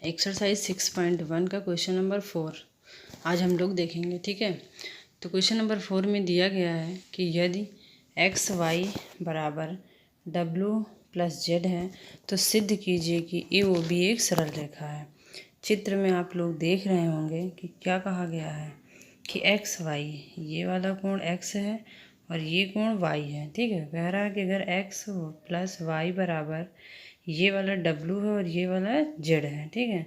Exercise 6.1 का question number 4 आज हम लोग देखेंगे। ठीक है, तो क्वेश्चन नंबर 4 में दिया गया है कि यदि एक्स वाई बराबर डब्ल्यू प्लस जेड है तो सिद्ध कीजिए कि ए ओ बी एक सरल रेखा है। चित्र में आप लोग देख रहे होंगे कि क्या कहा गया है कि एक्स वाई, ये वाला कोण एक्स है और ये कोण वाई है। ठीक है, कह रहा है कि अगर एक्स प्लस वाई बराबर ये वाला डब्लू है और ये वाला जेड है। ठीक है,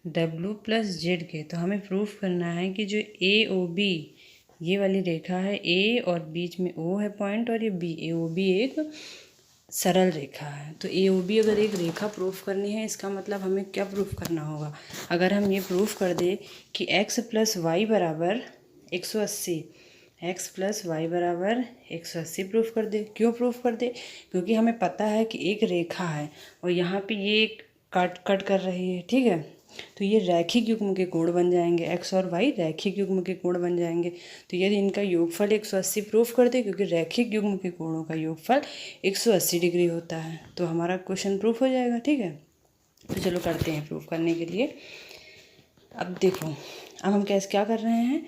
डब्लू प्लस जेड के तो हमें प्रूफ करना है कि जो ए ओ बी ये वाली रेखा है, ए और बीच में ओ है पॉइंट और ये बी, ए ओ बी एक सरल रेखा है। तो ए ओ बी अगर एक रेखा प्रूफ करनी है, इसका मतलब हमें क्या प्रूफ करना होगा? अगर हम ये प्रूफ कर दे कि एक्स प्लस वाई बराबर 180, एक्स प्लस वाई बराबर 180 प्रूफ कर दे। क्यों प्रूफ कर दे? क्योंकि हमें पता है कि एक रेखा है और यहाँ पे ये एक कट कर रही है। ठीक है, तो ये रैखिक युग्म के कोण बन जाएंगे, एक्स और वाई रैखिक युग्म के कोण बन जाएंगे। तो यदि इनका योगफल 180 प्रूफ कर दे, क्योंकि रैखिक युग्म के कोणों का योगफल 180 डिग्री होता है, तो हमारा क्वेश्चन प्रूफ हो जाएगा। ठीक है, तो चलो करते हैं प्रूफ करने के लिए। अब देखो, अब हम क्या कर रहे हैं,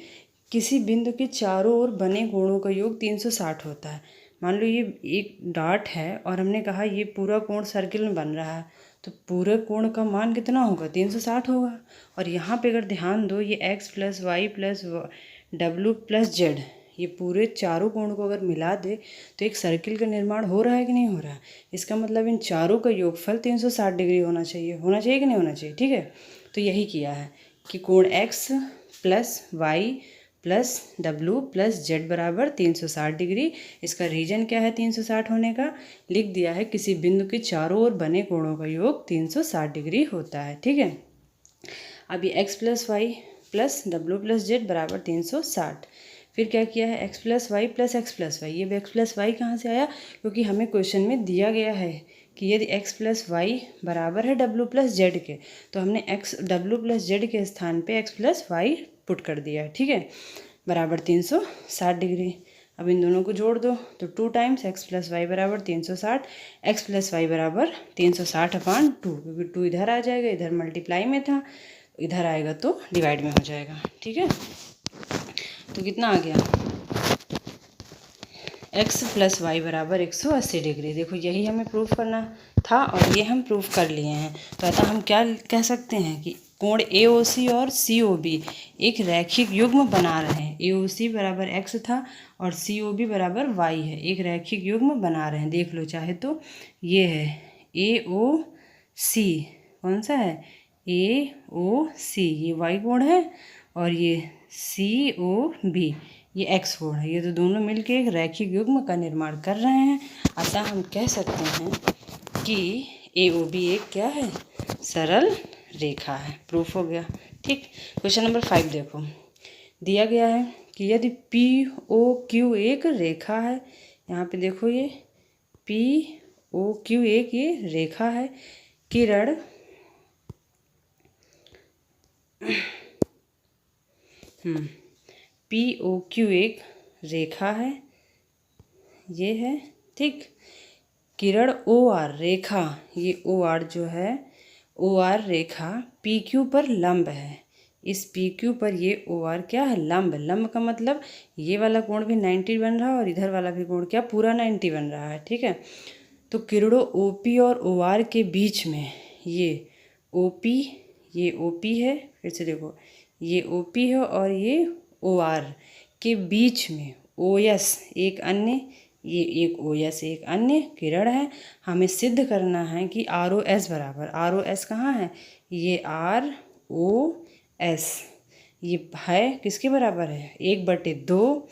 किसी बिंदु के चारों ओर बने कोणों का योग 360 होता है। मान लो ये एक डॉट है और हमने कहा ये पूरा कोण सर्किल में बन रहा है, तो पूरे कोण का मान कितना होगा? 360 होगा। और यहाँ पे अगर ध्यान दो, ये X plus Y plus W plus Z, ये पूरे चारों कोण को अगर मिला दे तो एक सर्किल का निर्माण हो रहा है कि नहीं हो रहा है? इसका मतलब इन चारों का योगफल 360 डिग्री होना चाहिए कि नहीं होना चाहिए? ठीक है, तो यही किया है कि कोण X plus Y plus W plus Z बराबर 360 डिग्री। इसका रीजन क्या है 360 होने का? लिख दिया है, किसी बिंदु के चारों ओर बने कोणों का योग 360 डिग्री होता है। ठीक है, अब ये X plus Y plus W plus Z बराबर 360। फिर क्या किया है, X plus Y plus X plus Y. ये एक्स प्लस वाई कहाँ से आया? क्योंकि हमें क्वेश्चन में दिया गया है कि यदि एक्स प्लस वाई बराबर है डब्ल्यू प्लस जेड के, तो हमने एक्स डब्ल्यू प्लस जेड के स्थान पे एक्स प्लस वाई पुट कर दिया है। ठीक है, बराबर 360 डिग्री। अब इन दोनों को जोड़ दो तो 2 टाइम्स एक्स प्लस वाई बराबर 360, एक्स प्लस वाई बराबर 360/2, क्योंकि 2 इधर आ जाएगा, इधर मल्टीप्लाई में था, इधर आएगा तो डिवाइड में हो जाएगा। ठीक है, तो कितना आ गया? एक्स प्लस वाई बराबर 180 डिग्री। देखो, यही हमें प्रूफ करना था और ये हम प्रूफ कर लिए हैं। तो अतः हम क्या कह सकते हैं कि कोण ए ओ सी और सी ओ बी एक रैखिक युग्म बना रहे हैं। ए ओ सी बराबर एक्स था और सी ओ बी बराबर वाई है, एक रैखिक युग्म बना रहे हैं। देख लो चाहे तो, ये है ए ओ सी, कौन सा है? ए ओ सी, ये वाई कोण है, और ये सी ओ बी, ये एक्स कोण है। ये तो दोनों मिलके एक रैखिक युग्म का निर्माण कर रहे हैं। अतः हम कह सकते हैं कि ए ओ बी एक क्या है? सरल रेखा है। प्रूफ हो गया। ठीक, क्वेश्चन नंबर 5 देखो, दिया गया है कि यदि पी ओ क्यू एक रेखा है, यहाँ पे देखो ये पी ओ क्यू एक ये रेखा है, किरण पी ओ क्यू एक रेखा है, ये है। ठीक, किरण ओ आर रेखा, ये ओ आर जो है, ओ आर रेखा पी क्यू पर लंब है। इस पी क्यू पर ये ओ आर क्या है? लंब। लंब का मतलब ये वाला कोण भी 90 बन रहा है और इधर वाला भी कोण क्या पूरा 90 बन रहा है। ठीक है, तो किरणों ओ पी और ओ आर के बीच में ये ओ पी, ये ओ पी है, फिर से देखो ये ओ पी है और ये ओ आर के बीच में ओ एस एक अन्य, ये एक ओ एस एक अन्य किरण है। हमें सिद्ध करना है कि आर ओ एस बराबर, आर ओ एस कहाँ है? ये आर ओ एस ये है किसके बराबर है? 1/2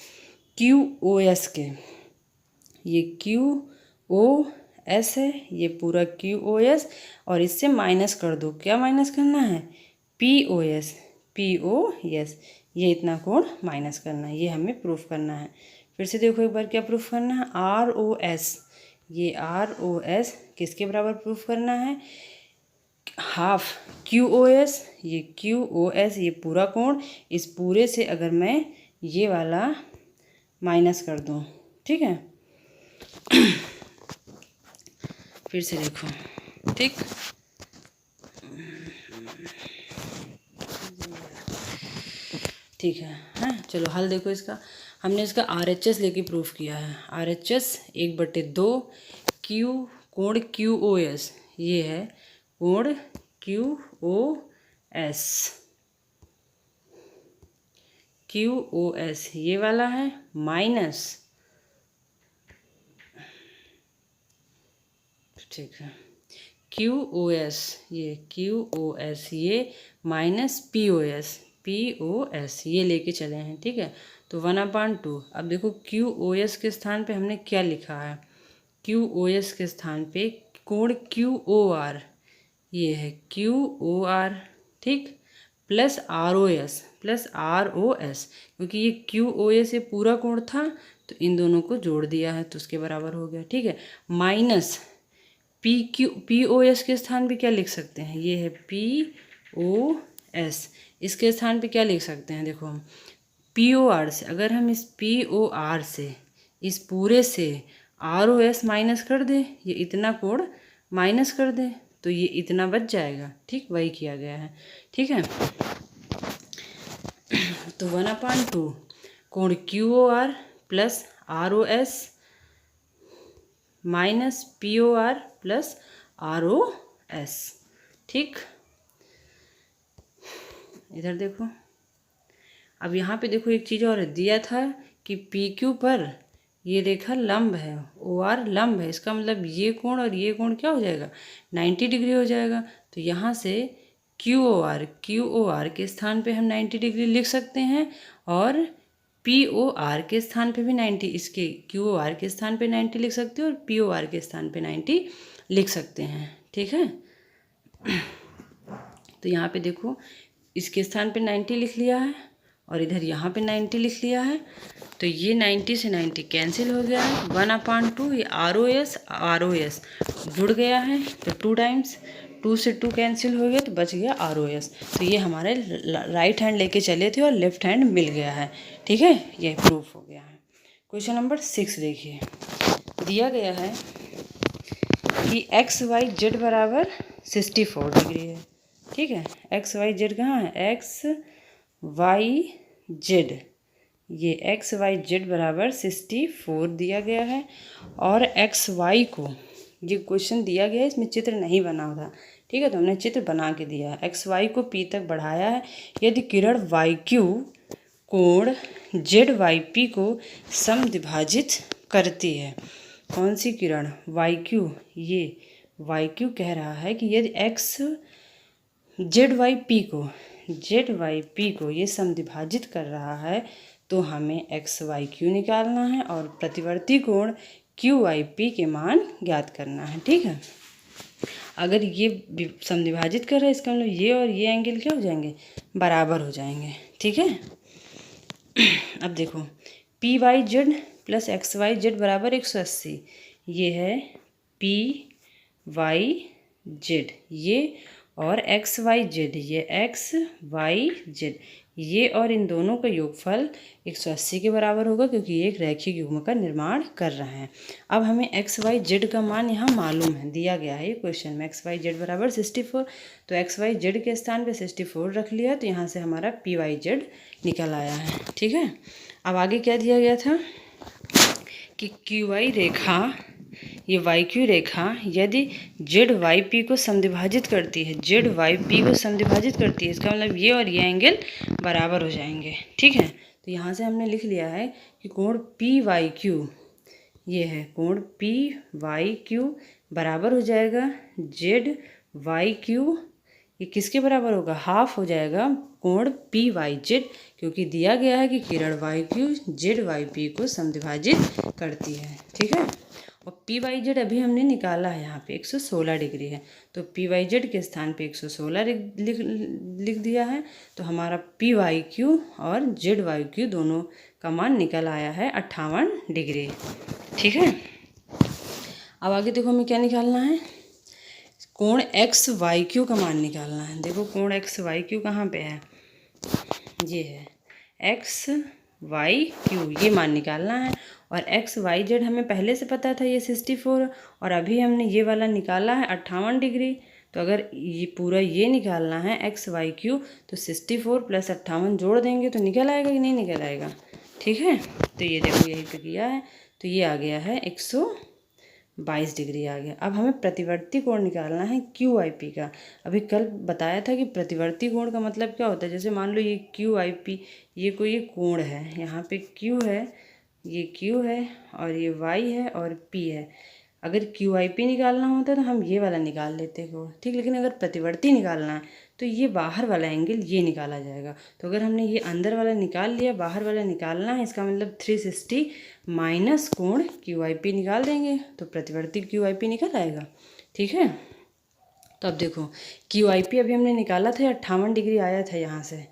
क्यू ओ एस के। ये क्यू ओ एस है, ये पूरा क्यू ओ एस, और इससे माइनस कर दो। क्या माइनस करना है? P O S, P O S, ये इतना कोण माइनस करना है। ये हमें प्रूफ करना है। फिर से देखो एक बार, क्या प्रूफ करना है? आर ओ एस, ये आर ओ एस किसके बराबर प्रूफ करना है? हाफ क्यू ओ एस, ये क्यू ओ एस, ये पूरा कोण, इस पूरे से अगर मैं ये वाला माइनस कर दूँ, ठीक है। फिर से देखो, ठीक, ठीक है। हाँ चलो हल देखो इसका। हमने इसका RHS लेके प्रूफ किया है। RHS 1/2 क्यू कोण QOS, ये है कोण QOS ये वाला है, माइनस, ठीक है, QOS ये माइनस POS ये लेके चले हैं। ठीक है, तो 1/2। अब देखो QOS के स्थान पे हमने क्या लिखा है, QOS के स्थान पे कोण QOR, ये है QOR, ठीक, प्लस ROS, क्योंकि ये QOS ये पूरा कोण था तो इन दोनों को जोड़ दिया है तो उसके बराबर हो गया। ठीक है, माइनस POS के स्थान पे क्या लिख सकते हैं, ये है POS, इसके स्थान पे क्या लिख सकते हैं, देखो हम POR से, अगर हम इस POR से इस पूरे से ROS माइनस कर दे, ये इतना कोण माइनस कर दे तो ये इतना बच जाएगा। ठीक, वही किया गया है। ठीक है, तो 1/2 कोण QOR plus ROS minus POR plus ROS। ठीक, इधर देखो, अब यहाँ पे देखो एक चीज़ और दिया था कि PQ पर ये रेखा लंब है, OR लंब है, इसका मतलब ये कोण और ये कोण क्या हो जाएगा, 90 डिग्री हो जाएगा। तो यहाँ से QOR के स्थान पे हम 90 डिग्री लिख सकते हैं और POR के स्थान पे भी 90, इसके QOR के स्थान पे 90 लिख सकते हैं और POR के स्थान पे 90 लिख सकते हैं। ठीक है, तो यहाँ पे देखो इसके स्थान पे 90 लिख लिया है और इधर यहाँ पे 90 लिख लिया है, तो ये 90 से 90 कैंसिल हो गया है। 1/2 ये ROS जुड़ गया है तो 2 टाइम्स, 2 से 2 कैंसिल हो गया तो बच गया ROS। तो ये हमारे राइट हैंड लेके चले थे और लेफ्ट हैंड मिल गया है। ठीक है, ये प्रूफ हो गया है। क्वेश्चन नंबर 6 देखिए, दिया गया है कि XYZ बराबर 64 डिग्री है। ठीक है, XYZ कहाँ है, XYZ, ये XYZ बराबर 64 दिया गया है और XY को, ये क्वेश्चन दिया गया है, इसमें चित्र नहीं बना हुआ। ठीक है, तो हमने चित्र बना के दिया है। XY को P तक बढ़ाया है। यदि किरण YQ कोण ZYP को समद्विभाजित करती है, कौन सी किरण, YQ, ये YQ कह रहा है कि यदि ZYP को ये समद्विभाजित कर रहा है तो हमें XYQ निकालना है और प्रतिवर्ती कोण QYP के मान ज्ञात करना है। ठीक है, अगर ये समद्विभाजित कर रहा है इसका मतलब ये और ये एंगल क्या हो जाएंगे, बराबर हो जाएंगे। ठीक है, अब देखो PYZ प्लस XYZ बराबर 180, ये है PYZ, ये और XYZ, ये XYZ, ये और इन दोनों का योगफल 180 के बराबर होगा क्योंकि ये एक रैखिक युग्म का निर्माण कर रहे हैं। अब हमें XYZ का मान यहाँ मालूम है, दिया गया है ये क्वेश्चन में, XYZ बराबर 64, तो XYZ के स्थान पे 64 रख लिया तो यहाँ से हमारा PYZ निकल आया है। ठीक है, अब आगे क्या दिया गया था कि QY रेखा, ये YQ रेखा यदि ZYP को समद्विभाजित करती है, ZYP को समद्विभाजित करती है, इसका मतलब ये और ये एंगल बराबर हो जाएंगे। ठीक है, तो यहाँ से हमने लिख लिया है कि कोण PYQ, ये है कोण PYQ बराबर हो जाएगा ZYQ, ये किसके बराबर होगा, हाफ हो जाएगा कोण PYZ, क्योंकि दिया गया है कि किरण YQ ZYP को समद्विभाजित करती है। ठीक है, और PYZ अभी हमने निकाला है, यहाँ पे 116 डिग्री है तो PYZ के स्थान पे 116 लिख दिया है, तो हमारा PYQ और ZYQ दोनों का मान निकल आया है 58 डिग्री। ठीक है, अब आगे देखो हमें क्या निकालना है, कोण XYQ का मान निकालना है। देखो कोण XYQ कहाँ पे है, ये है XYQ, ये मान निकालना है और XYZ हमें पहले से पता था ये 64 और अभी हमने ये वाला निकाला है 58 डिग्री, तो अगर ये पूरा ये निकालना है एक्स वाई क्यू, तो 64 प्लस 58 जोड़ देंगे तो निकल आएगा कि नहीं निकल आएगा। ठीक है, तो ये देखो यहीं पे किया है, तो ये आ गया है 122 डिग्री आ गया। अब हमें प्रतिवर्ती कोण निकालना है क्यू आई पी का। अभी कल बताया था कि प्रतिवर्ती कोण का मतलब क्या होता है। जैसे मान लो ये क्यू आई पी, ये कोई ये कोण है, यहाँ पे क्यू है, ये क्यू है और ये वाई है और पी है। अगर क्यू आई पी निकालना होता तो हम ये वाला निकाल लेते कोण, ठीक। लेकिन अगर प्रतिवर्ती निकालना है तो ये बाहर वाला एंगल ये निकाला जाएगा। तो अगर हमने ये अंदर वाला निकाल लिया, बाहर वाला निकालना है, इसका मतलब 360 माइनस कोण क्यू आई पी निकाल देंगे तो प्रतिवर्ती क्यू आई पी निकल आएगा। ठीक है, तो अब देखो क्यू आई पी अभी हमने निकाला था 58 डिग्री आया था, यहाँ से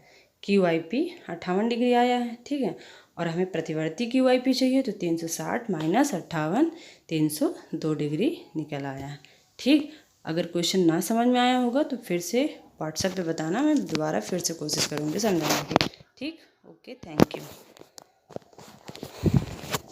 क्यू आई पी 58 डिग्री आया है। ठीक है, और हमें प्रतिवर्ती क्यू आई पी चाहिए तो 360 माइनस 58 302 डिग्री निकल आया है। ठीक, अगर क्वेश्चन ना समझ में आया होगा तो फिर से व्हाट्सएप पे बताना, मैं दोबारा फिर से कोशिश करूँगी समझाने की। ठीक, ओके, थैंक यू।